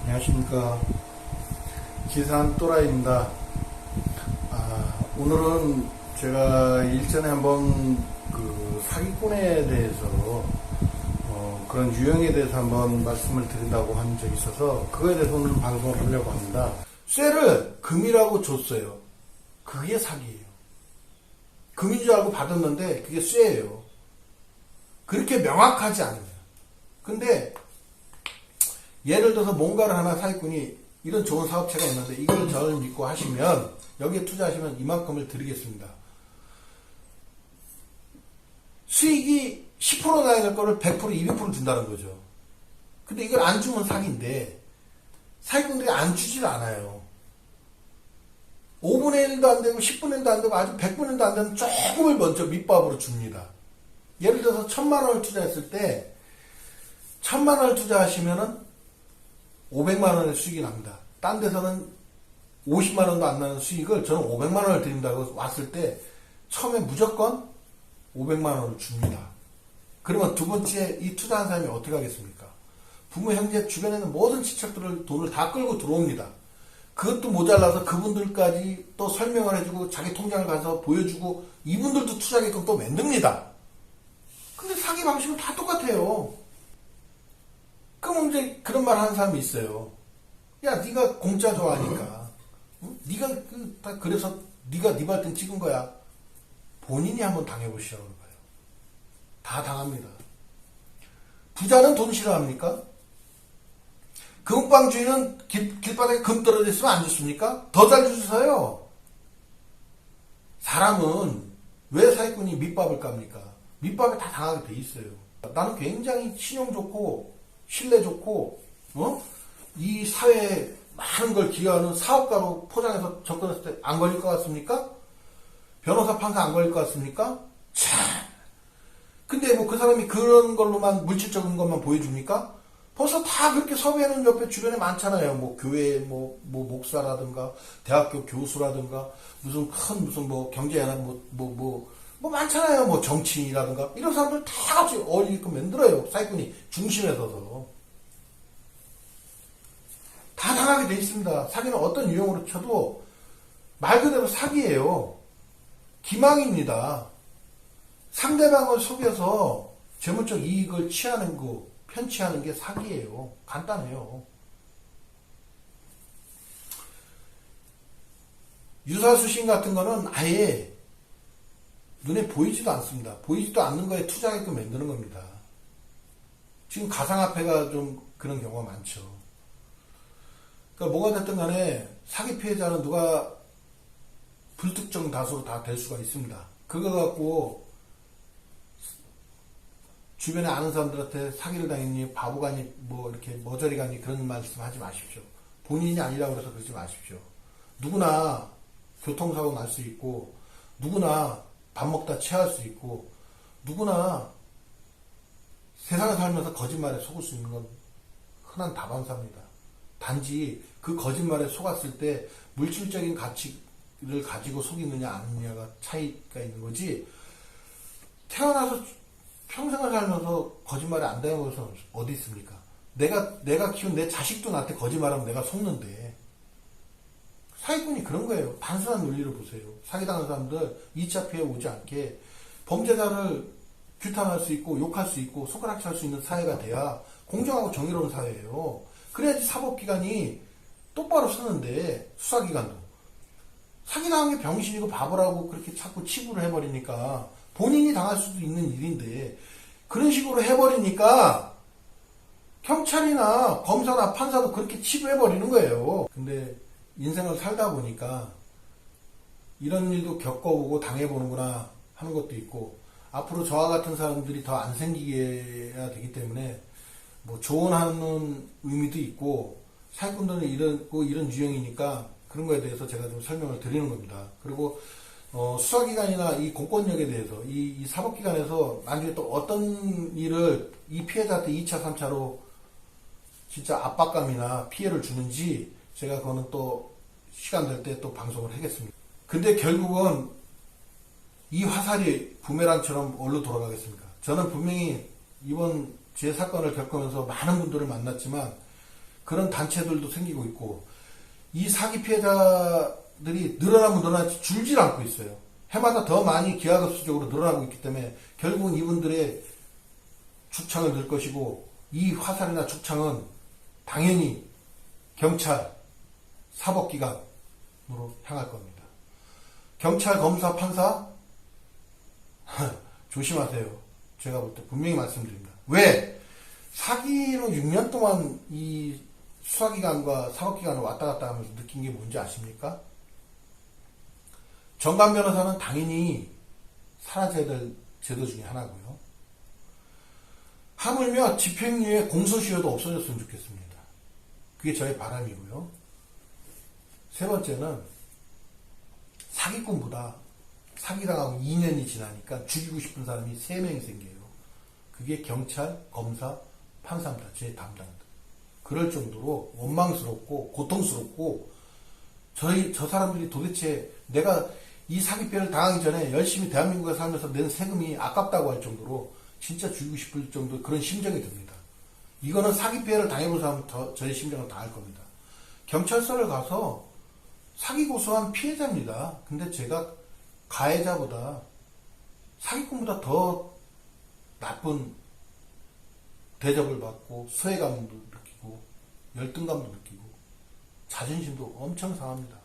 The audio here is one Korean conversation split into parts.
안녕하십니까. 기산 또라이입니다. 오늘은 제가 일전에 한번 그 사기꾼에 대해서 그런 유형에 대해서 한번 말씀을 드린다고 한 적이 있어서 그거에 대해서 오늘 방송을 하려고 합니다. 쇠를 금이라고 줬어요. 그게 사기예요. 금인 줄 알고 받았는데 그게 쇠예요. 그렇게 명확하지 않아요. 근데 예를 들어서 뭔가를 하나 사기꾼이 이런 좋은 사업체가 있는데 이걸 저를 믿고 하시면 여기에 투자하시면 이만큼을 드리겠습니다. 수익이 10% 나야 될 거를 100%, 200% 준다는 거죠. 근데 이걸 안 주면 사기인데 사기꾼들이 안 주질 않아요. 5분의 1도 안 되고 10분의 1도 안 되고 아주 100분의 1도 안 되는 조금을 먼저 밑밥으로 줍니다. 예를 들어서 1000만 원을 투자했을 때 1000만 원을 투자하시면은 500만 원의 수익이 납니다. 딴 데서는 50만 원도 안 나는 수익을 저는 500만 원을 드린다고 왔을 때 처음에 무조건 500만 원을 줍니다. 그러면 두 번째 이 투자한 사람이 어떻게 하겠습니까? 부모, 형제, 주변에 있는 모든 친척들을 돈을 다 끌고 들어옵니다. 그것도 모자라서 그분들까지 또 설명을 해주고 자기 통장을 가서 보여주고 이분들도 투자하게끔 또 만듭니다. 근데 사기 방식은 다 똑같아요. 그럼 이제 그런 말 하는 사람이 있어요. 야, 네가 공짜 좋아하니까, 응? 네가 다 그래서 네가 네 발등 찍은 거야. 본인이 한번 당해보시라고 봐요. 다 당합니다. 부자는 돈 싫어합니까? 금빵주의는 길바닥에 금 떨어져 있으면 안 좋습니까? 더 잘 주셔요. 사람은 왜 사기꾼이 밑밥을 깝니까? 밑밥에 다 당하게 돼 있어요. 나는 굉장히 신용 좋고 신뢰 좋고 이 사회에 많은 걸 기여하는 사업가로 포장해서 접근했을 때 안 걸릴 것 같습니까? 변호사, 판사 안 걸릴 것 같습니까? 참. 근데 뭐 그 사람이 그런 걸로만 물질적인 것만 보여줍니까? 벌써 다 그렇게 섭외하는 옆에 주변에 많잖아요. 뭐 교회 뭐 목사라든가 대학교 교수라든가 무슨 큰 무슨 뭐 경제연합 뭐 많잖아요. 뭐 정치인이라든가 이런 사람들 다 같이 어울리게끔 만들어요. 사기꾼이 중심에 서서 다 당하게 돼 있습니다. 사기는 어떤 유형으로 쳐도 말 그대로 사기예요. 기망입니다. 상대방을 속여서 재물적 이익을 취하는 거, 편취하는 게 사기예요. 간단해요. 유사수신 같은 거는 아예 눈에 보이지도 않습니다. 보이지도 않는 거에 투자하게끔 만드는 겁니다. 지금 가상화폐가 좀 그런 경우가 많죠. 그러니까 뭐가 됐든 간에 사기 피해자는 누가 불특정 다수로 다 될 수가 있습니다. 그거 갖고 주변에 아는 사람들한테 사기를 당했니, 바보가니, 뭐 이렇게 머저리가니 그런 말씀 하지 마십시오. 본인이 아니라고 해서 그러지 마십시오. 누구나 교통사고 날 수 있고, 누구나 밥 먹다 체할 수 있고, 누구나 세상을 살면서 거짓말에 속을 수 있는 건 흔한 다반사입니다. 단지 그 거짓말에 속았을 때 물질적인 가치를 가지고 속이느냐 아니냐가 차이가 있는 거지, 태어나서 평생을 살면서 거짓말에 안 당한 것은 어디 있습니까? 내가 키운 내 자식도 나한테 거짓말하면 내가 속는데. 사기꾼이 그런 거예요. 단순한 논리를 보세요. 사기당한 사람들 2차 피해 오지 않게 범죄자를 규탄할 수 있고 욕할 수 있고 손가락질 할 수 있는 사회가 돼야 공정하고 정의로운 사회예요. 그래야지 사법기관이 똑바로 쓰는데, 수사기관도. 사기당한 게 병신이고 바보라고 그렇게 자꾸 치부를 해버리니까 본인이 당할 수도 있는 일인데 그런 식으로 해버리니까 경찰이나 검사나 판사도 그렇게 치부해버리는 거예요. 근데 인생을 살다 보니까 이런 일도 겪어보고 당해보는구나 하는 것도 있고, 앞으로 저와 같은 사람들이 더 안 생기게 해야 되기 때문에 뭐 조언하는 의미도 있고, 사기꾼들은 이런 유형이니까 그런 거에 대해서 제가 좀 설명을 드리는 겁니다. 그리고 수사기관이나 이 공권력에 대해서 이 사법기관에서 나중에 또 어떤 일을 이 피해자한테 2차, 3차로 진짜 압박감이나 피해를 주는지 제가 그거는 또 시간 될 때 또 방송을 하겠습니다. 근데 결국은 이 화살이 부메랑처럼 어디로 돌아가겠습니까? 저는 분명히 이번 제 사건을 겪으면서 많은 분들을 만났지만 그런 단체들도 생기고 있고, 이 사기 피해자들이 늘어나면 늘어나지 줄질 않고 있어요. 해마다 더 많이 기하급수적으로 늘어나고 있기 때문에 결국은 이분들의 죽창을 들 것이고, 이 화살이나 죽창은 당연히 경찰, 사법기관으로 향할 겁니다. 경찰, 검사, 판사 조심하세요. 제가 볼 때 분명히 말씀드립니다. 왜? 사기로 6년 동안 이 수사기관과 사법기관을 왔다 갔다 하면서 느낀 게 뭔지 아십니까? 정관 변호사는 당연히 사라져야 될 제도 중에 하나고요. 하물며 집행유예 공소시효도 없어졌으면 좋겠습니다. 그게 저의 바람이고요. 세 번째는 사기꾼보다 사기당하고 2년이 지나니까 죽이고 싶은 사람이 3명이 생겨요. 그게 경찰, 검사, 판사입니다. 제 담당들. 그럴 정도로 원망스럽고 고통스럽고 저 사람들이 도대체 내가 이 사기 피해를 당하기 전에 열심히 대한민국에 살면서 낸 세금이 아깝다고 할 정도로 진짜 죽이고 싶을 정도 그런 심정이 듭니다. 이거는 사기 피해를 당해본 사람은 저의 심정을 다 알 겁니다. 경찰서를 가서 사기 고소한 피해자입니다. 근데 제가 가해자보다 사기꾼보다 더 나쁜 대접을 받고 소외감도 느끼고 열등감도 느끼고 자존심도 엄청 상합니다.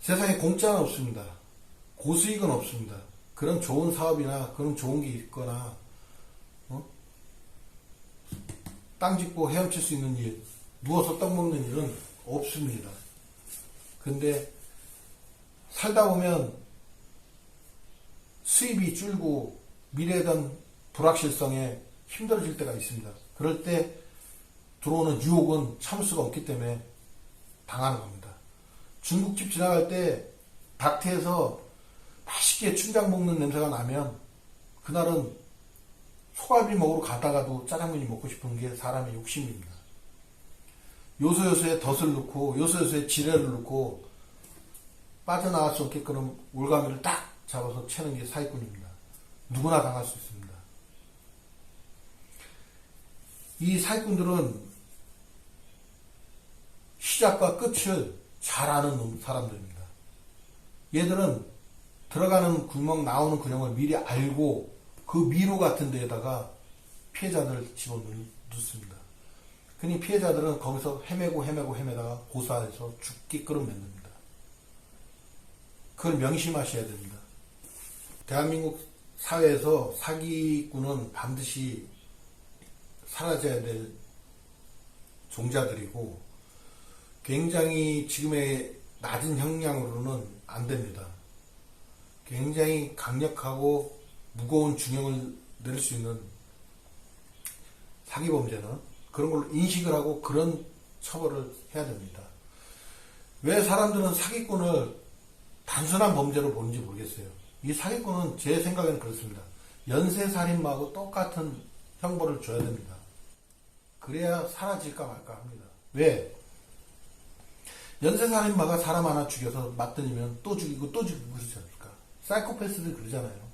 세상에 공짜는 없습니다. 고수익은 없습니다. 그런 좋은 사업이나 그런 좋은 게 있거나 땅 짓고 헤엄칠 수 있는 일, 누워서 떡 먹는 일은 없습니다. 근데 살다 보면 수입이 줄고 미래에 대한 불확실성에 힘들어질 때가 있습니다. 그럴 때 들어오는 유혹은 참을 수가 없기 때문에 당하는 겁니다. 중국집 지나갈 때 닥터에서 맛있게 춘장 볶는 냄새가 나면 그날은 소갈비 먹으러 가다가도 짜장면이 먹고 싶은 게 사람의 욕심입니다. 요소요소에 덫을 넣고 요소요소에 지뢰를 넣고 빠져나갈 수 없게끔 올가미를 딱 잡아서 채는 게 사기꾼입니다. 누구나 당할 수 있습니다. 이 사기꾼들은 시작과 끝을 잘 아는 사람들입니다. 얘들은 들어가는 구멍, 나오는 구멍을 미리 알고 그 미로 같은 데에다가 피해자들을 집어넣습니다. 그러니 피해자들은 거기서 헤매다가 고사해서 죽기 끌어맨답니다. 그걸 명심하셔야 됩니다. 대한민국 사회에서 사기꾼은 반드시 사라져야 될 종자들이고 굉장히 지금의 낮은 형량으로는 안 됩니다. 굉장히 강력하고 무거운 중형을 낼 수 있는 사기범죄는 그런 걸로 인식을 하고 그런 처벌을 해야 됩니다. 왜 사람들은 사기꾼을 단순한 범죄로 보는지 모르겠어요. 이 사기꾼은 제 생각에는 그렇습니다. 연쇄살인마하고 똑같은 형벌을 줘야 됩니다. 그래야 사라질까 말까 합니다. 왜? 연쇄살인마가 사람 하나 죽여서 맞들이면 또 죽이고 또 죽이고 그러지 않습니까? 사이코패스들 그러잖아요.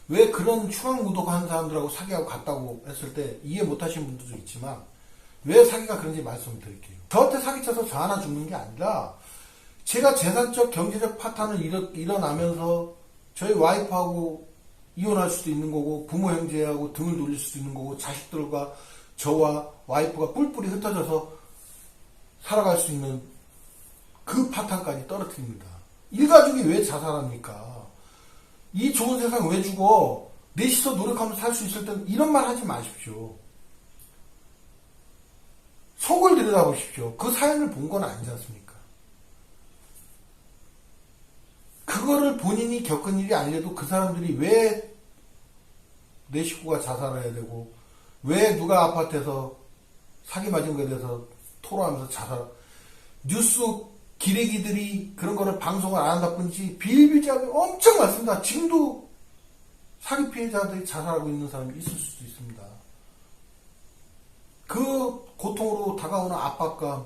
왜 그런 추악무도한 사람들하고 사기하고 갔다고 했을 때 이해 못하시는 분들도 있지만 왜 사기가 그런지 말씀드릴게요. 저한테 사기쳐서 저 하나 죽는 게 아니라 제가 재산적 경제적 파탄을 일어나면서 저희 와이프하고 이혼할 수도 있는 거고 부모 형제하고 등을 돌릴 수도 있는 거고 자식들과 저와 와이프가 뿔뿔이 흩어져서 살아갈 수 있는 그 파탄까지 떨어뜨립니다. 일가족이 왜 자살합니까? 이 좋은 세상 왜 죽어? 넷이서 노력하면서 살 수 있을 땐 이런 말 하지 마십시오. 속을 들여다보십시오. 그 사연을 본 건 아니지 않습니까? 그거를 본인이 겪은 일이 아니라도 그 사람들이 왜 내 식구가 자살을 해야 되고 왜 누가 아파트에서 사기 맞은 거에 대해서 토로하면서 자살 뉴스 기레기들이 그런 거를 방송을 안 한다 뿐이지 비일비재하게 엄청 많습니다. 지금도 사기 피해자들이 자살하고 있는 사람이 있을 수도 있습니다. 그 고통으로 다가오는 압박감,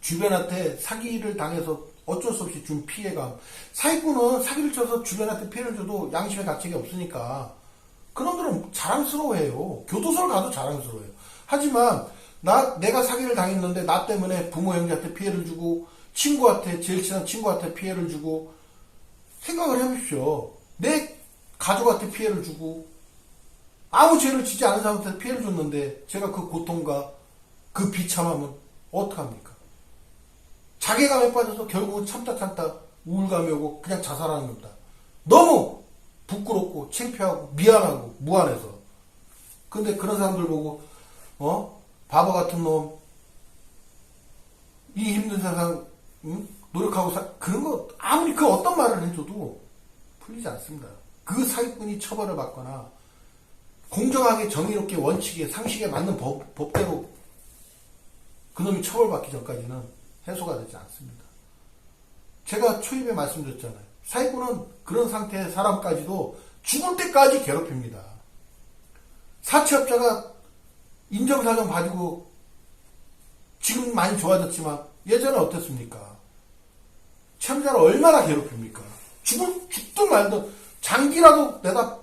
주변한테 사기를 당해서 어쩔 수 없이 준 피해감. 사기꾼은 사기를 쳐서 주변한테 피해를 줘도 양심의 가책이 없으니까 그놈들은 자랑스러워해요. 교도소를 가도 자랑스러워해요. 하지만 내가 사기를 당했는데 나 때문에 부모 형제한테 피해를 주고 친구한테 제일 친한 친구한테 피해를 주고 생각을 해보십시오. 내 가족한테 피해를 주고 아무 죄를 지지 않은 사람한테 피해를 줬는데 제가 그 고통과 그 비참함은 어떡합니까? 자괴감에 빠져서 결국은 참다 우울감이 오고 그냥 자살하는 겁니다. 너무 부끄럽고 창피하고 미안하고 무안해서. 근데 그런 사람들 보고 바보 같은 놈, 이 힘든 세상 노력하고 그런 거 아무리 그 어떤 말을 해줘도 풀리지 않습니다. 그 사기꾼이 처벌을 받거나 공정하게 정의롭게 원칙에 상식에 맞는 법대로 그놈이 처벌받기 전까지는 해소가 되지 않습니다. 제가 초입에 말씀드렸잖아요. 사기꾼은 그런 상태의 사람까지도 죽을 때까지 괴롭힙니다. 사채업자가 인정사정 가지고 지금 많이 좋아졌지만 예전에 어땠습니까? 채무자를 얼마나 괴롭힙니까? 죽든 말든 장기라도 내다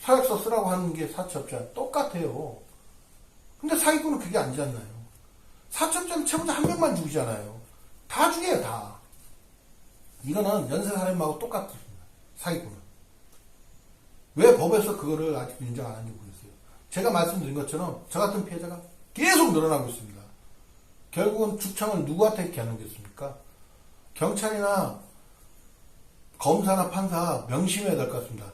서약서 쓰라고 하는 게 사채업자 똑같아요. 근데 사기꾼은 그게 아니잖아요. 사채업자는 채무자 한 명만 죽이잖아요. 다 죽여요, 다. 이거는 연쇄살인마하고 똑같습니다. 사기꾼은. 왜 법에서 그거를 아직도 인정 안 하는지 모르겠어요. 제가 말씀드린 것처럼 저 같은 피해자가 계속 늘어나고 있습니다. 결국은 죽창을 누구한테 겨누겠습니까? 경찰이나 검사나 판사 명심해야 될 것 같습니다.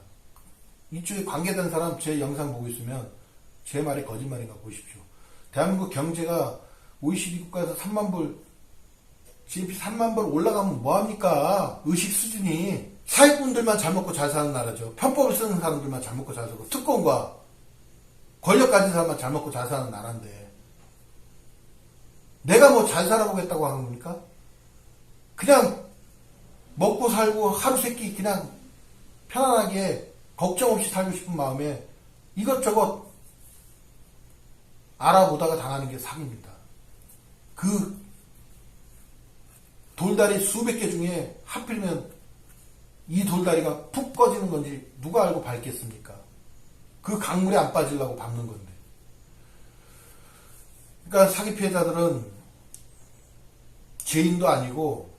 이쪽에 관계된 사람 제 영상 보고 있으면 제 말이 거짓말인가 보십시오. 대한민국 경제가 OECD 국가에서 3만 불, GDP 3만 불 올라가면 뭐합니까? 의식 수준이. 사기꾼들만 잘 먹고 잘 사는 나라죠. 편법을 쓰는 사람들만 잘 먹고 잘 살고 특권과 권력 가진 사람만 잘 먹고 잘 사는 나라인데 내가 뭐 잘 살아보겠다고 하는 겁니까? 그냥 먹고 살고 하루 세끼 그냥 편안하게 걱정 없이 살고 싶은 마음에 이것저것 알아보다가 당하는 게 사기입니다. 그 돌다리 수백 개 중에 하필이면 이 돌다리가 푹 꺼지는 건지 누가 알고 밟겠습니까? 그 강물에 안 빠지려고 밟는 건데. 그러니까 사기 피해자들은 죄인도 아니고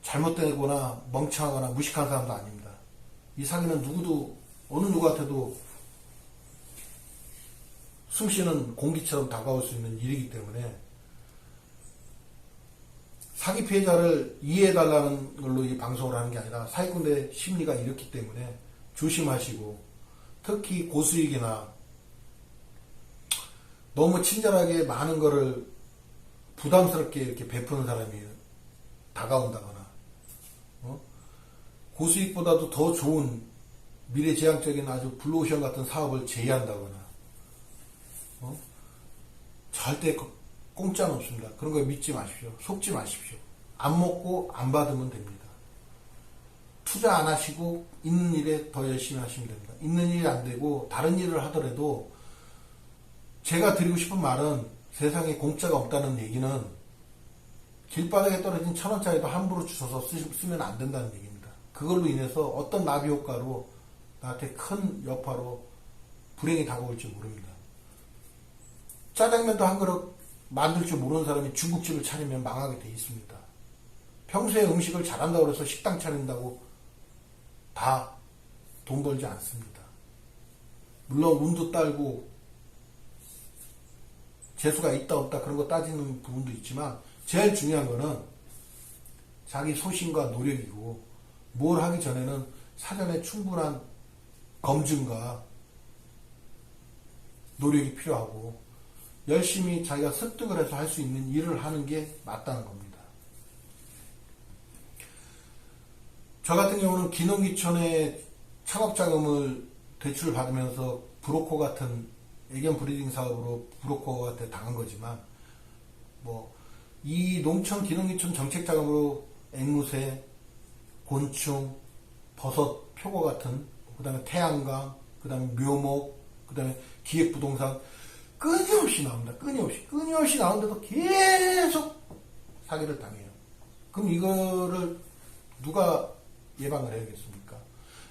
잘못되거나 멍청하거나 무식한 사람도 아닙니다. 이 사기는 누구도 어느 누구한테도 숨쉬는 공기처럼 다가올 수 있는 일이기 때문에 사기 피해자를 이해해달라는 걸로 이 방송을 하는 게 아니라 사기꾼의 심리가 이렇기 때문에 조심하시고 특히 고수익이나 너무 친절하게 많은 거를 부담스럽게 이렇게 베푸는 사람이 다가온다거나 고수익보다도 더 좋은 미래지향적인 아주 블루오션 같은 사업을 제의한다거나 절대 공짜는 없습니다. 그런 거 믿지 마십시오. 속지 마십시오. 안 먹고 안 받으면 됩니다. 투자 안 하시고 있는 일에 더 열심히 하시면 됩니다. 있는 일이 안 되고 다른 일을 하더라도 제가 드리고 싶은 말은 세상에 공짜가 없다는 얘기는 길바닥에 떨어진 1,000원짜리도 함부로 주워서 쓰면 안 된다는 얘기입니다. 그걸로 인해서 어떤 나비 효과로 나한테 큰 여파로 불행이 다가올지 모릅니다. 짜장면도 한 그릇 만들 줄 모르는 사람이 중국집을 차리면 망하게 돼 있습니다. 평소에 음식을 잘한다고 해서 식당 차린다고 다 돈 벌지 않습니다. 물론 운도 딸고 재수가 있다 없다 그런 거 따지는 부분도 있지만 제일 중요한 거는 자기 소신과 노력이고 뭘 하기 전에는 사전에 충분한 검증과 노력이 필요하고 열심히 자기가 습득을 해서 할 수 있는 일을 하는 게 맞다는 겁니다. 저 같은 경우는 기농기촌에 창업자금을 대출을 받으면서 브로커 같은 애견 브리딩 사업으로 브로커한테 당한 거지만 이 농촌 기농기촌 정책자금으로 앵무새, 곤충, 버섯, 표고 같은 그 다음에 태양광, 그 다음에 묘목, 그 다음에 기획부동산 끊임없이 나옵니다. 끊임없이 나오는데도 계속 사기를 당해요. 그럼 이거를 누가 예방을 해야겠습니까?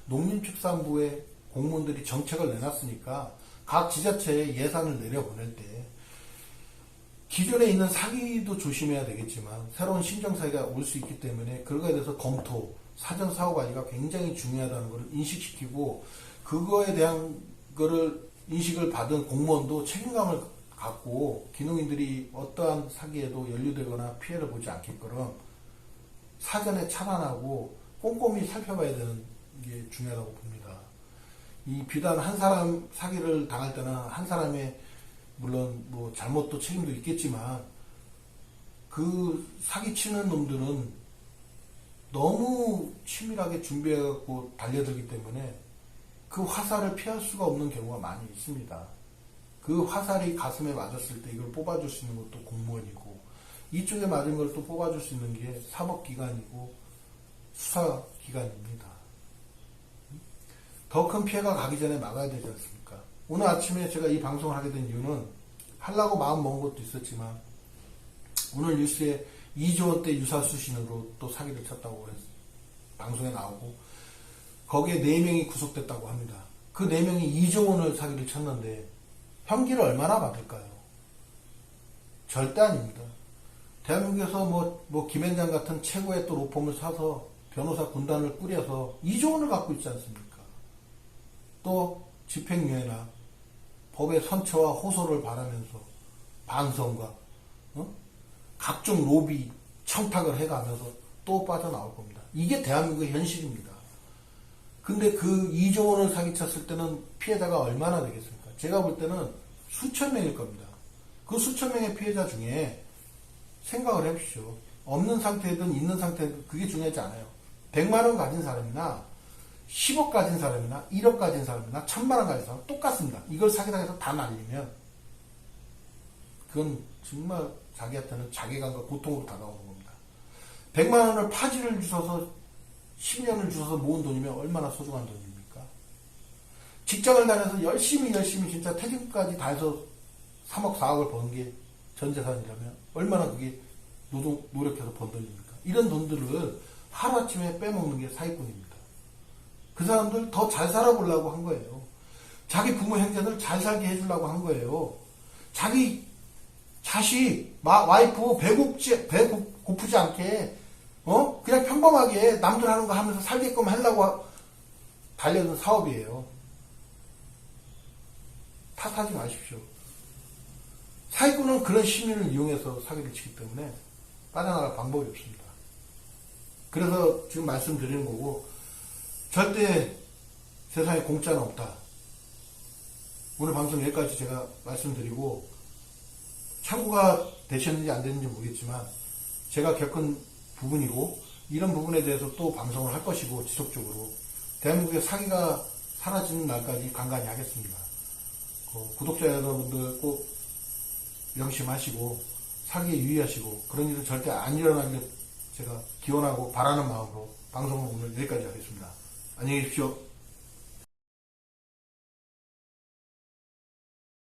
농림축산부의 공무원들이 정책을 내놨으니까 각 지자체에 예산을 내려보낼 때 기존에 있는 사기도 조심해야 되겠지만 새로운 신정 사기가 올 수 있기 때문에 그거에 대해서 검토, 사전 사후 관리가 굉장히 중요하다는 것을 인식시키고 그거에 대한 거를 인식을 받은 공무원도 책임감을 갖고 기능인들이 어떠한 사기에도 연루되거나 피해를 보지 않게끔 사전에 차단하고 꼼꼼히 살펴봐야 되는 게 중요하다고 봅니다. 이 비단 한 사람 사기를 당할 때는 한 사람의 물론 뭐 잘못도 책임도 있겠지만 그 사기치는 놈들은 너무 치밀하게 준비해갖고 달려들기 때문에 그 화살을 피할 수가 없는 경우가 많이 있습니다. 그 화살이 가슴에 맞았을 때 이걸 뽑아줄 수 있는 것도 공무원이고 이쪽에 맞은 걸 또 뽑아줄 수 있는 게 사법기관이고 수사기관입니다. 더 큰 피해가 가기 전에 막아야 되지 않습니까? 오늘 아침에 제가 이 방송을 하게 된 이유는 하려고 마음 먹은 것도 있었지만 오늘 뉴스에 2조 원대 유사수신으로 또 사기를 쳤다고 해서 방송에 나오고 거기에 4명이 구속됐다고 합니다. 그 4명이 2조 원을 사기를 쳤는데 형기를 얼마나 받을까요? 절대 아닙니다. 대한민국에서 뭐 김앤장 같은 최고의 또 로펌을 사서 변호사 군단을 꾸려서 2조 원을 갖고 있지 않습니까? 또 집행유예나 법의 선처와 호소를 바라면서 반성과 각종 로비 청탁을 해가면서 또 빠져나올 겁니다. 이게 대한민국의 현실입니다. 근데 그 2조 원을 사기쳤을 때는 피해자가 얼마나 되겠습니까? 제가 볼 때는 수천 명일 겁니다. 그 수천 명의 피해자 중에 생각을 해보십시오. 없는 상태든 있는 상태든 그게 중요하지 않아요. 100만 원 가진 사람이나 10억 가진 사람이나 1억 가진 사람이나 1000만 원 가진 사람 똑같습니다. 이걸 사기당해서 다 날리면 그건 정말 자기한테는 자괴감과 고통으로 다가오는 겁니다. 100만 원을 파지를 주셔서 10년을 주셔서 모은 돈이면 얼마나 소중한 돈입니까? 직장을 다녀서 열심히 진짜 퇴직까지 다 해서 3억 4억을 번 게 전 재산이라면 얼마나 그게 노력해서 번 돈입니까? 이런 돈들을 하루아침에 빼먹는 게 사기꾼입니다. 그 사람들 더 잘 살아보려고 한 거예요. 자기 부모 형제들 잘 살게 해주려고 한 거예요. 자기 자식, 와이프 배고프지 않게 그냥 평범하게 남들 하는 거 하면서 살게끔 하려고 달려든 사업이에요. 탓하지 마십시오. 사기꾼은 그런 심리를 이용해서 사기를 치기 때문에 빠져나갈 방법이 없습니다. 그래서 지금 말씀드리는 거고 절대 세상에 공짜는 없다. 오늘 방송 여기까지 제가 말씀드리고 참고가 되셨는지 안 됐는지 모르겠지만 제가 겪은 부분이고 이런 부분에 대해서 또 방송을 할 것이고 지속적으로 대한민국의 사기가 사라지는 날까지 간간히 하겠습니다. 구독자 여러분들 꼭 명심하시고 사기에 유의하시고 그런 일은 절대 안 일어나길 제가 기원하고 바라는 마음으로 방송을 오늘 여기까지 하겠습니다. 안녕히 계십시오.